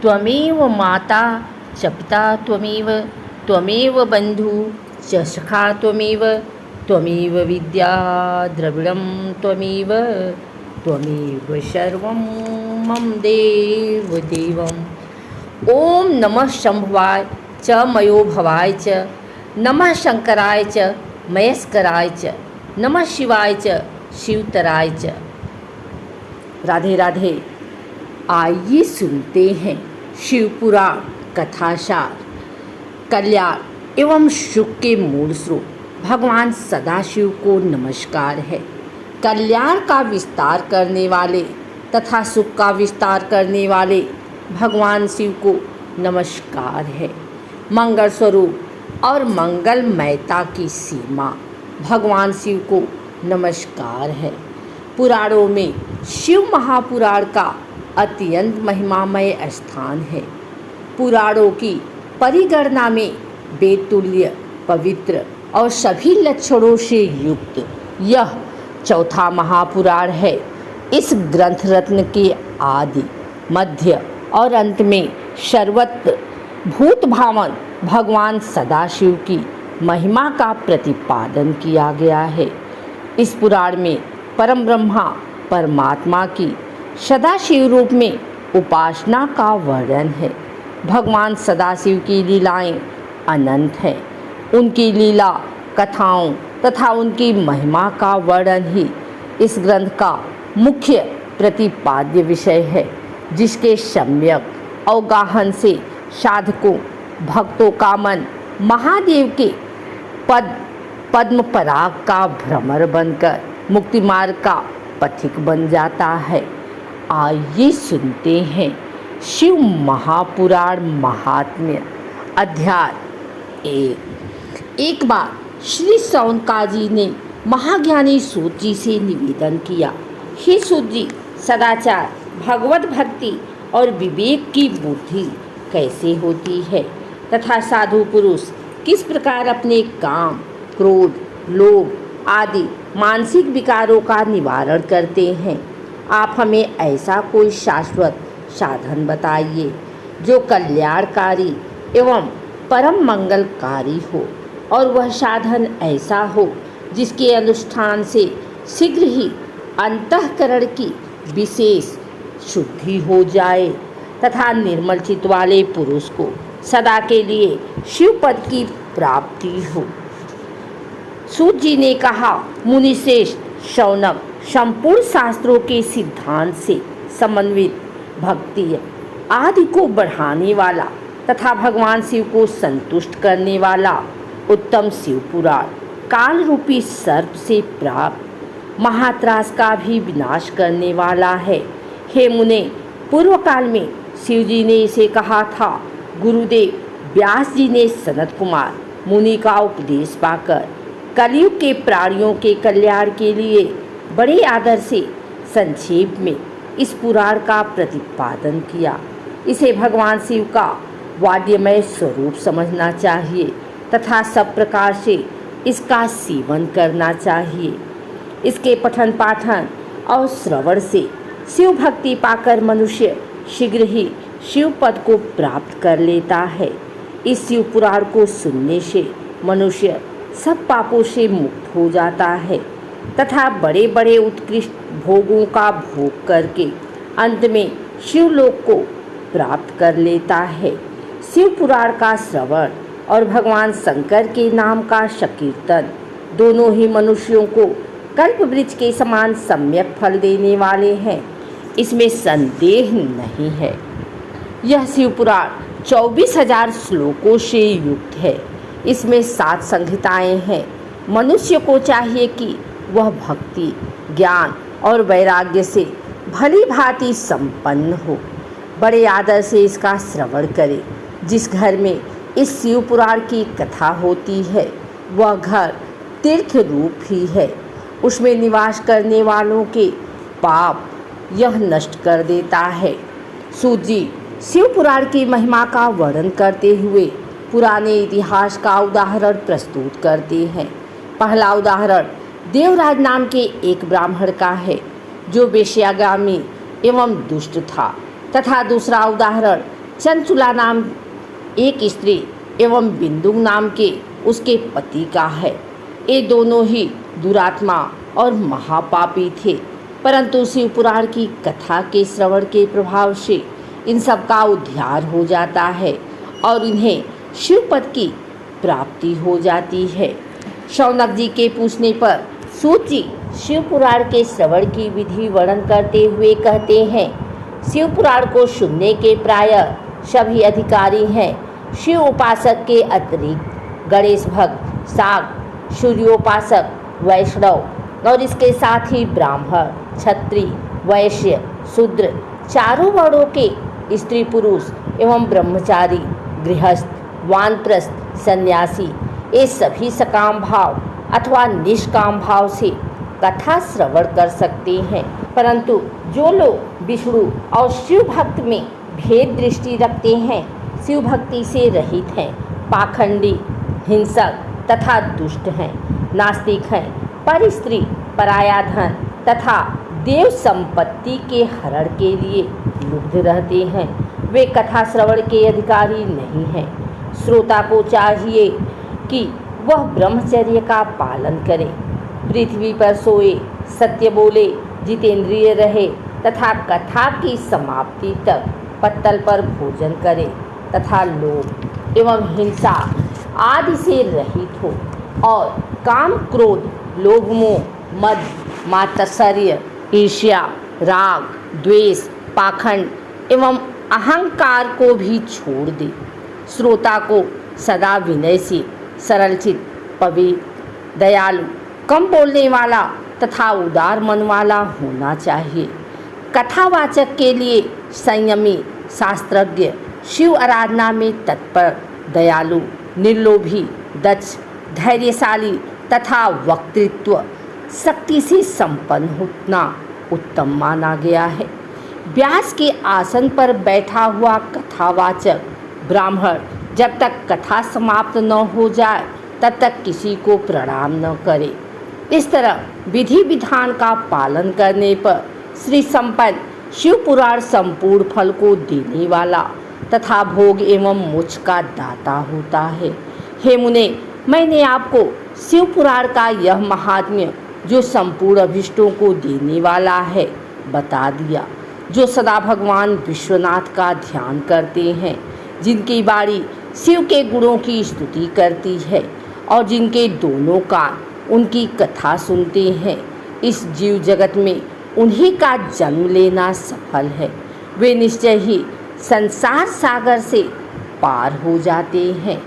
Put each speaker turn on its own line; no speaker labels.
त्वमेव माता च पिता त्वमेव, त्वमेव बन्धु च सखा त्वमेव, त्वमेव विद्या द्रविणं त्वमेव, त्वमेव सर्वं मम देव देवम्। ओम नमः शंभवाय च मयो भवाय च, नमः शंकराय च महेश्वराय च, नमः शिवाय च शिवतराय च। राधे राधे। आइए सुनते हैं शिवपुराण कथासार। कल्याण एवं सुख के मूल स्रोत भगवान सदाशिव को नमस्कार है। कल्याण का विस्तार करने वाले तथा सुख का विस्तार करने वाले भगवान शिव को नमस्कार है। मंगल स्वरूप और मंगलमयता की सीमा भगवान शिव को नमस्कार है। पुराणों में शिव महापुराण का अत्यंत महिमामय स्थान है। पुराणों की परिगणना में बेतुल्य, पवित्र और सभी लक्षणों से युक्त यह चौथा महापुराण है। इस ग्रंथ रत्न के आदि, मध्य और अंत में सर्वत्र भूत भावन भगवान सदाशिव की महिमा का प्रतिपादन किया गया है। इस पुराण में परम ब्रह्मा परमात्मा की सदाशिव रूप में उपासना का वर्णन है। भगवान सदाशिव की लीलाएं अनंत हैं। उनकी लीला कथाओं तथा उनकी महिमा का वर्णन ही इस ग्रंथ का मुख्य प्रतिपाद्य विषय है, जिसके सम्यक अवगाहन से साधकों भक्तों का मन महादेव के पद्म पराग का भ्रमर बनकर मुक्ति मार्ग का पथिक बन जाता है। आइए सुनते हैं शिव महापुराण महात्म्य। अध्याय 1। एक बार श्री सौनकाजी ने महाज्ञानी सूत जी से निवेदन किया, हे सूत जी, सदाचार, भगवत भक्ति और विवेक की बुद्धि कैसे होती है तथा साधु पुरुष किस प्रकार अपने काम, क्रोध, लोभ आदि मानसिक विकारों का निवारण करते हैं। आप हमें ऐसा कोई शाश्वत साधन बताइए जो कल्याणकारी एवं परम मंगलकारी हो, और वह साधन ऐसा हो जिसके अनुष्ठान से शीघ्र ही अंतःकरण की विशेष शुद्धि हो जाए तथा निर्मल चित्त वाले पुरुष को सदा के लिए शिव पद की प्राप्ति हो। सूत जी ने कहा, मुनिश्रेष्ठ शौनक, संपूर्ण शास्त्रों के सिद्धांत से समन्वित भक्ति आदि को बढ़ाने वाला तथा भगवान शिव को संतुष्ट करने वाला उत्तम शिव पुराण काल रूपी सर्प से प्राप्त महात्रास का भी विनाश करने वाला है। हे मुने, पूर्व काल में शिव जी ने इसे कहा था। गुरुदेव व्यास जी ने सनत कुमार मुनि का उपदेश पाकर कलयुग के प्राणियों के कल्याण के लिए बड़े आदर से संक्षेप में इस पुराण का प्रतिपादन किया। इसे भगवान शिव का वाद्यमय स्वरूप समझना चाहिए तथा सब प्रकार से इसका सेवन करना चाहिए। इसके पठन पाठन और श्रवण से शिव भक्ति पाकर मनुष्य शीघ्र ही शिव पद को प्राप्त कर लेता है। इस शिव पुराण को सुनने से मनुष्य सब पापों से मुक्त हो जाता है तथा बड़े बड़े उत्कृष्ट भोगों का भोग करके अंत में शिवलोक को प्राप्त कर लेता है। शिव पुराण का श्रवण और भगवान शंकर के नाम का संकीर्तन दोनों ही मनुष्यों को कल्प वृक्ष के समान सम्यक फल देने वाले हैं, इसमें संदेह नहीं है। यह शिव पुराण 24,000 श्लोकों से युक्त है। इसमें 7 संहिताएं हैं। मनुष्य को चाहिए कि वह भक्ति, ज्ञान और वैराग्य से भली भांति संपन्न हो, बड़े आदर से इसका श्रवण करे। जिस घर में इस शिव पुराण की कथा होती है वह घर तीर्थ रूप ही है। उसमें निवास करने वालों के पाप यह नष्ट कर देता है। सूत जी शिव पुराण की महिमा का वर्णन करते हुए पुराने इतिहास का उदाहरण प्रस्तुत करते हैं। पहला उदाहरण देवराज नाम के एक ब्राह्मण का है जो वेश्यागामी एवं दुष्ट था, तथा दूसरा उदाहरण चंचुला नाम एक स्त्री एवं बिंदु नाम के उसके पति का है। ये दोनों ही दुरात्मा और महापापी थे, परंतु शिव पुराण की कथा के श्रवण के प्रभाव से इन सब का उद्धार हो जाता है और इन्हें शिवपद की प्राप्ति हो जाती है। शौनक जी के पूछने पर सूत जी शिव पुराण के श्रवण की विधि वर्णन करते हुए कहते हैं, शिव पुराण को सुनने के प्रायः सभी अधिकारी हैं। शिव उपासक के अतिरिक्त गणेश भक्त, शाक्त, सूर्योपासक, वैष्णव और इसके साथ ही ब्राह्मण, क्षत्रिय, वैश्य, शूद्र चारों वर्णों के स्त्री पुरुष एवं ब्रह्मचारी, गृहस्थ, वानप्रस्थ, सन्यासी ये सभी सकाम भाव अथवा निष्काम भाव से कथा श्रवण कर सकते हैं। परंतु जो लोग विष्णु और शिव भक्त में भेद दृष्टि रखते हैं, शिव भक्ति से रहित हैं, पाखंडी, हिंसक तथा दुष्ट हैं, नास्तिक हैं, पर स्त्री, पराया धन तथा देव संपत्ति के हरण के लिए लुब्ध रहते हैं, वे कथा श्रवण के अधिकारी नहीं हैं। श्रोता को चाहिए कि वह ब्रह्मचर्य का पालन करे, पृथ्वी पर सोए, सत्य बोले, जितेंद्रिय रहे तथा कथा की समाप्ति तक पत्तल पर भोजन करे तथा लोभ एवं हिंसा आदि से रहित हो और काम, क्रोध, लोभ, मोह, मद, मात्सर्य, ईर्ष्या, राग, द्वेष, पाखंड एवं अहंकार को भी छोड़ दे। श्रोता को सदा विनयशील, सरलचित, पवित्र, दयालु, कम बोलने वाला तथा उदार मन वाला होना चाहिए। कथावाचक के लिए संयमी, शास्त्रज्ञ, शिव आराधना में तत्पर, दयालु, निर्लोभी, दक्ष, धैर्यशाली तथा वक्तृत्व शक्ति से संपन्न होना उत्तम माना गया है। व्यास के आसन पर बैठा हुआ कथावाचक ब्राह्मण जब तक कथा समाप्त न हो जाए तब तक किसी को प्रणाम न करे। इस तरह विधि विधान का पालन करने पर श्री संपन्न शिव पुराण संपूर्ण फल को देने वाला तथा भोग एवं मोक्ष का दाता होता है। हे मुने, मैंने आपको शिव पुराण का यह महात्म्य जो संपूर्ण अभिष्टों को देने वाला है बता दिया। जो सदा भगवान विश्वनाथ का ध्यान करते हैं, जिनकी वाणी शिव के गुणों की स्तुति करती है और जिनके दोनों कान उनकी कथा सुनते हैं, इस जीव जगत में उन्हीं का जन्म लेना सफल है। वे निश्चय ही संसार सागर से पार हो जाते हैं।